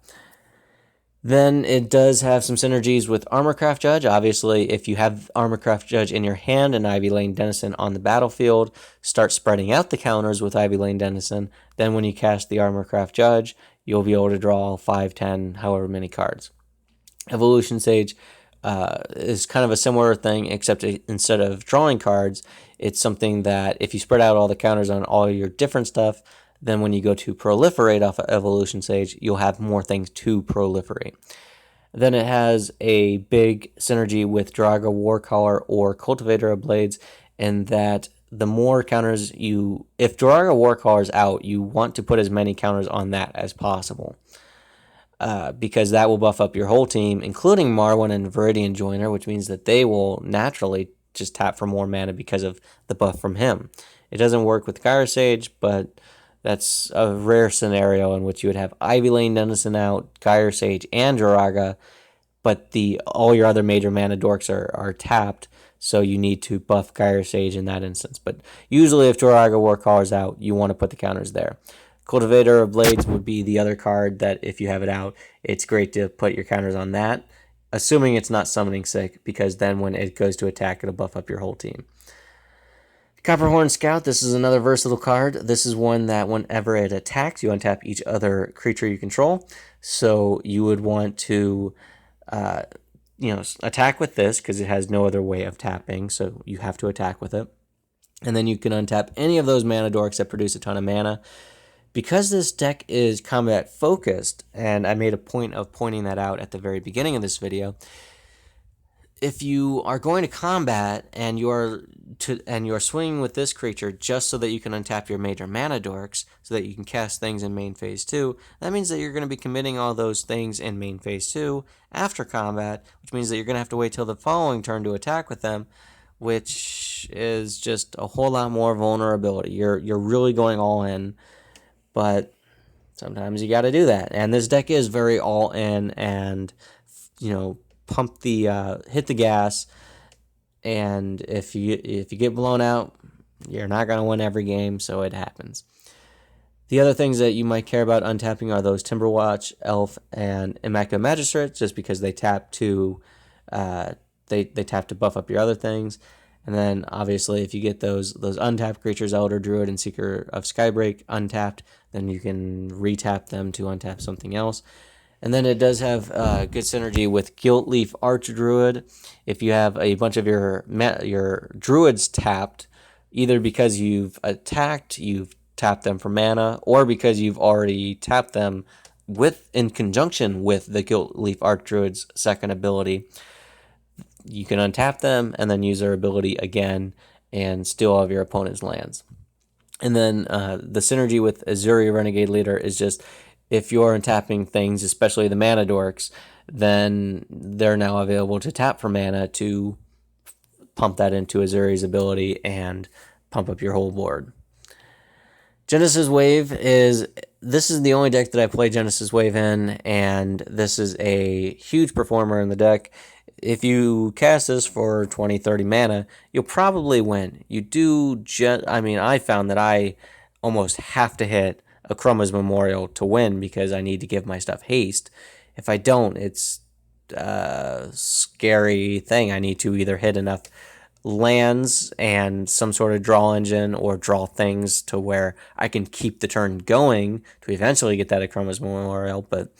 Then it does have some synergies with Armorcraft Judge. Obviously, if you have Armorcraft Judge in your hand and Ivy Lane Denizen on the battlefield, start spreading out the counters with Ivy Lane Denizen. Then when you cast the Armorcraft Judge, you'll be able to draw 5, 10, however many cards. Evolution Sage is kind of a similar thing, except instead of drawing cards, it's something that if you spread out all the counters on all your different stuff, then when you go to proliferate off of Evolution Sage, you'll have more things to proliferate. Then it has a big synergy with Draga Warcaller or Cultivator of Blades, in that the more counters if Draga Warcaller is out, you want to put as many counters on that as possible. Because that will buff up your whole team, including Marwyn and Viridian Joiner, which means that they will naturally just tap for more mana because of the buff from him. It doesn't work with Gyre Sage, but that's a rare scenario in which you would have Ivy Lane Denizen out, Gyre Sage, and Jiraga, but all your other major mana dorks are tapped, so you need to buff Gyre Sage in that instance. But usually if Jiraga Warcaller is out, you want to put the counters there. Cultivator of Blades would be the other card that if you have it out, it's great to put your counters on that, assuming it's not summoning sick, because then when it goes to attack, it'll buff up your whole team. Copperhorn Scout, this is another versatile card. This is one that whenever it attacks, you untap each other creature you control. So you would want to attack with this, because it has no other way of tapping, so you have to attack with it. And then you can untap any of those mana dorks that produce a ton of mana. Because this deck is combat focused, and I made a point of pointing that out at the very beginning of this video, if you are going to combat and you're swinging with this creature just so that you can untap your major mana dorks so that you can cast things in main phase 2, that means that you're going to be committing all those things in main phase 2 after combat, which means that you're going to have to wait till the following turn to attack with them, which is just a whole lot more vulnerability. You're really going all in. But sometimes you got to do that, and this deck is very all in, and hit the gas. And if you get blown out, you're not going to win every game, so it happens. The other things that you might care about untapping are those Timberwatch, Elf, and Immaculate Magistrate, just because they tap to tap to buff up your other things. And then, obviously, if you get those untapped creatures, Elder Druid and Seeker of Skybreak, untapped, then you can retap them to untap something else. And then it does have good synergy with Guiltleaf Archdruid. If you have a bunch of your druids tapped, either because you've attacked, you've tapped them for mana, or because you've already tapped them in conjunction with the Guiltleaf Archdruid's second ability, you can untap them and then use their ability again and steal all of your opponent's lands. And then the synergy with Azuri Renegade Leader is just, if you're untapping things, especially the mana dorks, then they're now available to tap for mana to pump that into Azuri's ability and pump up your whole board. Genesis Wave this is the only deck that I play Genesis Wave in, and this is a huge performer in the deck. If you cast this for 20, 30 mana, you'll probably win. I found that I almost have to hit a Chroma's Memorial to win, because I need to give my stuff haste. If I don't, it's a scary thing. I need to either hit enough lands and some sort of draw engine or draw things to where I can keep the turn going to eventually get that Chroma's Memorial. But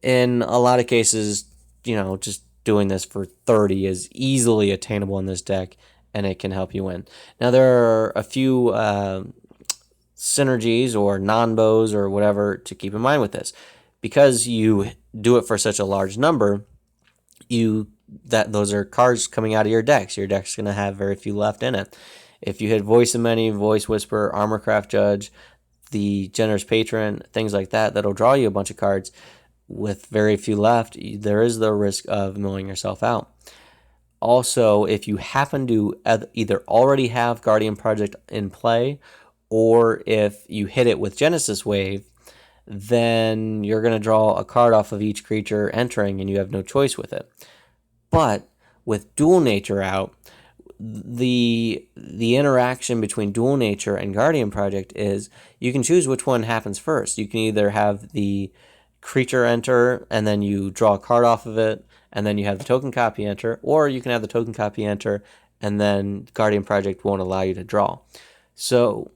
in a lot of cases, just doing this for 30 is easily attainable in this deck, and it can help you win. Now, there are a few synergies or non-bows or whatever to keep in mind with this. Because you do it for such a large number, those are cards coming out of your decks. Your deck's going to have very few left in it. If you hit Voice of Many, Voice Whisper, Armorcraft Judge, the Generous Patron, things like that, that'll draw you a bunch of cards with very few left, there is the risk of milling yourself out. Also, if you happen to either already have Guardian Project in play, or if you hit it with Genesis Wave, then you're going to draw a card off of each creature entering and you have no choice with it. But with Dual Nature out, the interaction between Dual Nature and Guardian Project is you can choose which one happens first. You can either have the creature enter and then you draw a card off of it, and then you have the token copy enter, or you can have the token copy enter and then Guardian Project won't allow you to draw. So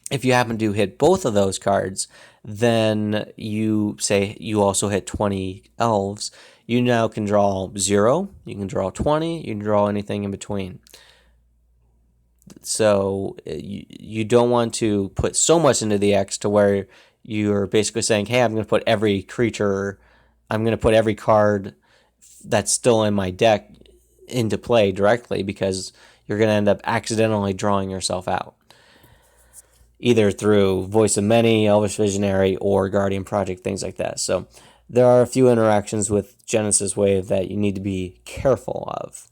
if you happen to hit both of those cards, then you say you also hit 20 elves, you now can draw 0, you can draw 20, you can draw anything in between. So you don't want to put so much into the X to where you're basically saying, hey, I'm going to put every creature, I'm going to put every card that's still in my deck into play directly, because you're going to end up accidentally drawing yourself out, either through Voice of Many, Elvish Visionary, or Guardian Project, things like that. So there are a few interactions with Genesis Wave that you need to be careful of.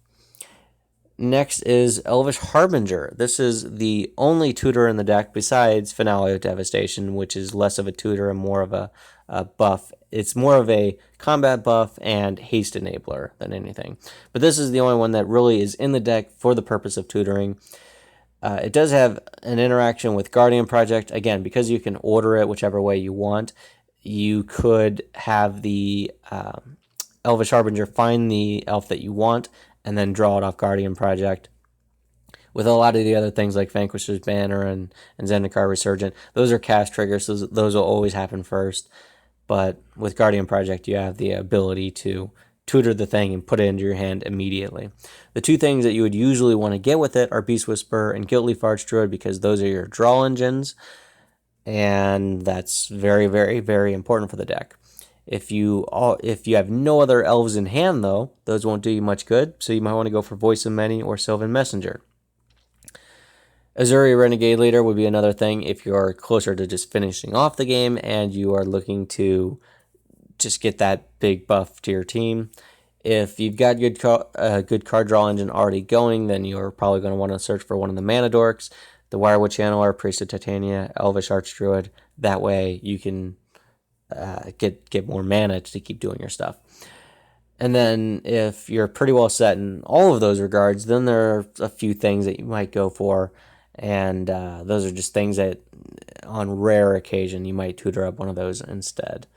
Next is Elvish Harbinger. This is the only tutor in the deck besides Finale of Devastation, which is less of a tutor and more of a buff. It's more of a combat buff and haste enabler than anything. But this is the only one that really is in the deck for the purpose of tutoring. It does have an interaction with Guardian Project. Again, because you can order it whichever way you want, you could have the Elvish Harbinger find the elf that you want and then draw it off Guardian Project. With a lot of the other things like Vanquisher's Banner and Zendikar Resurgent, those are cast triggers, so those will always happen first. But with Guardian Project, you have the ability to tutor the thing and put it into your hand immediately. The two things that you would usually want to get with it are Beast Whisperer and Guiltleaf Archdruid, because those are your draw engines, and that's very, very, very important for the deck. If you have no other elves in hand, though, those won't do you much good, so you might want to go for Voice of Many or Sylvan Messenger. Azuri Renegade Leader would be another thing if you're closer to just finishing off the game and you are looking to just get that big buff to your team. If you've got a good card draw engine already going, then you're probably going to want to search for one of the Mana Dorks, the Wirewood Channeler, Priest of Titania, Elvish Archdruid. That way you can get more mana to keep doing your stuff. And then if you're pretty well set in all of those regards, then there are a few things that you might go for, and those are just things that on rare occasion you might tutor up one of those instead.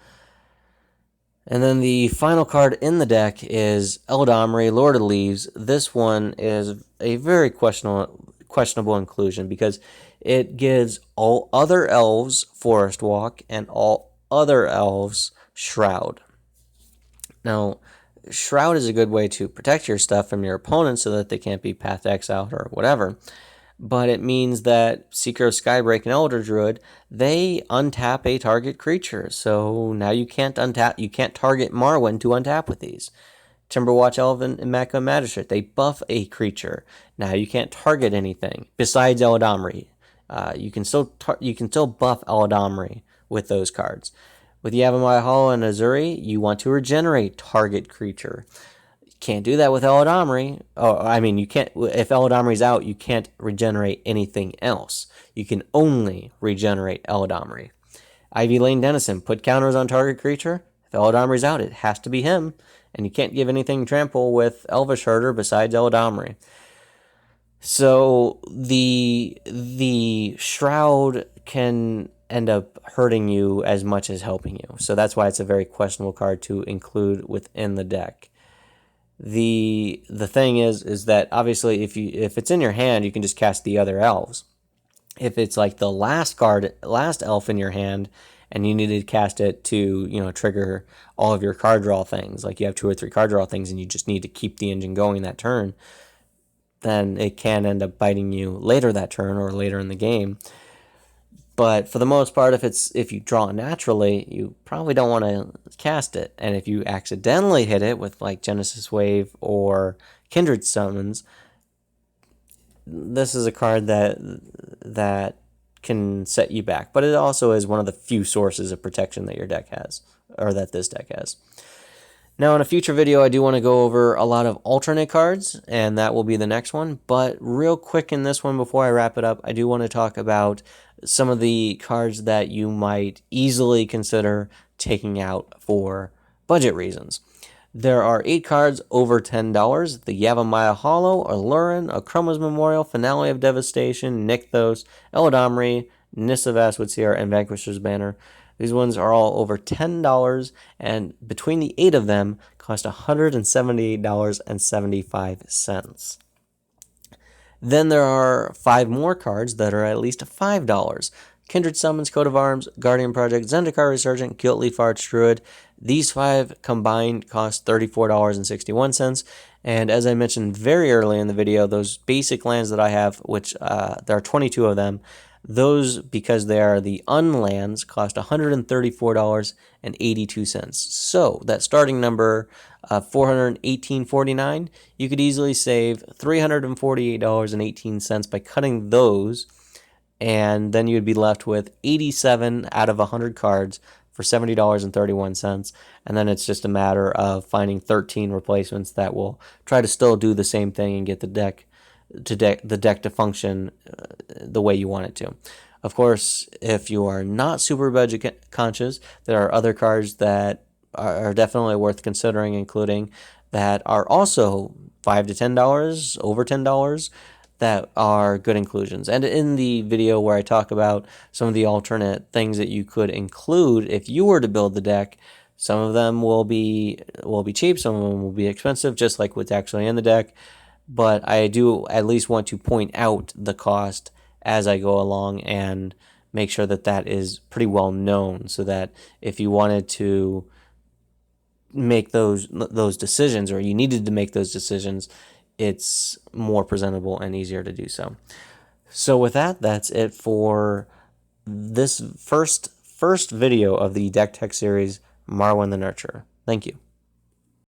And then the final card in the deck is Eladamri, Lord of Leaves. This one is a very questionable inclusion because it gives all other elves Forest Walk and all other elves Shroud. Now, Shroud is a good way to protect your stuff from your opponents so that they can't be Path to Exile or whatever. But it means that Seeker of Skybreak and Elder Druid, they untap a target creature. So now you can't target Marwyn to untap with these. Timberwatch Elven and Immaculate Magistrate, they buff a creature. Now you can't target anything besides Eladamri. You can still buff Eladamri with those cards. With Yavimaya Hollow and Azuri, you want to regenerate target creature. Can't do that with Eladamri. You can't. If Eladamri's out, you can't regenerate anything else. You can only regenerate Eladamri. Ivy Lane Denizen, put counters on target creature. If Eladamri's out, it has to be him, and you can't give anything trample with Elvish Herder besides Eladamri. So the Shroud can end up hurting you as much as helping you. So that's why it's a very questionable card to include within the deck. The thing is that obviously if it's in your hand, you can just cast the other elves. If it's like the last elf in your hand, and you need to cast it to trigger all of your card draw things, like you have 2 or 3 card draw things, and you just need to keep the engine going that turn, then it can end up biting you later that turn or later in the game. But for the most part, if you draw naturally, you probably don't want to cast it. And if you accidentally hit it with like Genesis Wave or Kindred Summons, this is a card that can set you back. But it also is one of the few sources of protection that your deck has, or that this deck has. Now, in a future video, I do want to go over a lot of alternate cards, and that will be the next one. But real quick in this one, before I wrap it up, I do want to talk about some of the cards that you might easily consider taking out for budget reasons. There are 8 cards over $10. The Yavimaya Hollow, Aluren, Akroma's Memorial, Finale of Devastation, Nykthos, Eladamri, Nissa Vaswoodseer, and Vanquisher's Banner. These ones are all over $10, and between the 8 of them cost $178.75. Then there are 5 more cards that are at least $5. Kindred Summons, Coat of Arms, Guardian Project, Zendikar Resurgent, Guiltleaf Archdruid. These 5 combined cost $34.61. And as I mentioned very early in the video, those basic lands that I have, which there are 22 of them, those, because they are the unlands, cost $134.82. So that starting number, $418.49, you could easily save $348.18 by cutting those, and then you'd be left with 87 out of 100 cards for $70.31, and then it's just a matter of finding 13 replacements that will try to still do the same thing and get the deck to function the way you want it to. Of course, if you are not super budget conscious, there are other cards that are definitely worth considering, including that are also $5 to $10, over $10, that are good inclusions. And in the video where I talk about some of the alternate things that you could include if you were to build the deck, some of them will be cheap, some of them will be expensive, just like what's actually in the deck. But I do at least want to point out the cost as I go along and make sure that that is pretty well known, so that if you wanted to make those decisions, or you needed to make those decisions, it's more presentable and easier to do so. So with that, that's it for this first video of the deck tech series, Marwyn the Nurturer. Thank you.